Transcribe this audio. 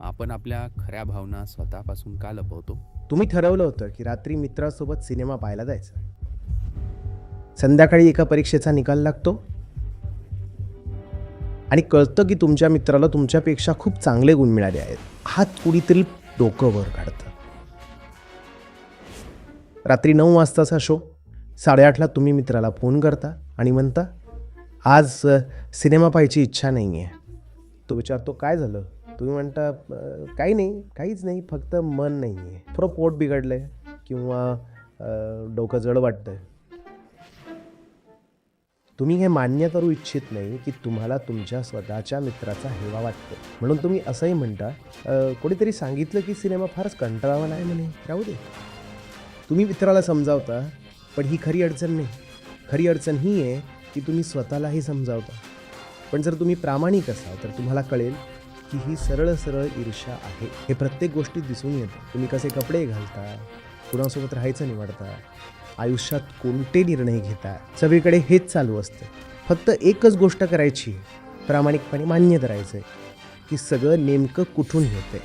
आपण आपल्या खऱ्या भावना स्वतःपासून का लपवतो? तुम्ही ठरवलं होतं की रात्री मित्रासोबत सिनेमा पाहायला जायचं. संध्याकाळी एका परीक्षेचा निकाल लागतो आणि कळतं की तुमच्या मित्राला तुमच्यापेक्षा खूप चांगले गुण मिळाले आहेत. हात कुणीतरी डोकं वर काढतं. रात्री 9 वाजताचा शो, 8:30ला तुम्ही मित्राला फोन करता आणि म्हणता, आज सिनेमा पाहायची इच्छा नाही आहे. तो विचारतो, काय झालं? तुम्ही म्हणता, काही नाही, काहीच नाही, फक्त मन नाही आहे, थोडं पोट बिघडलं आहे किंवा डोकं जड वाटतं आहे. तुम्ही हे मान्य करू इच्छित नाही की तुम्हाला तुमच्या स्वतःच्या मित्राचा हेवा वाटतो. म्हणून तुम्ही असंही म्हणता, कोणीतरी सांगितलं की सिनेमा फारच कंटाळवाणा आहे म्हणे, राहू दे. तुम्ही मित्राला समजावता, पण ही खरी अडचण नाही. खरी अडचण ही आहे की तुम्ही स्वतःलाही समजावता. पण जर तुम्ही प्रामाणिक असाल तर तुम्हाला कळेल की ही सरळ सरळ ईर्ष्या आहे. हे प्रत्येक गोष्टीत दिसून येतं. तुम्ही कसे कपडे घालता, कुणासोबत राहायचं निवडता, आयुष्यात कोणते निर्णय घेता, सगळीकडे हेच चालू असतं. फक्त एकच गोष्ट करायची, प्रामाणिकपणे मान्य करायचं आहे की सगळं नेमकं कुठून येतंय.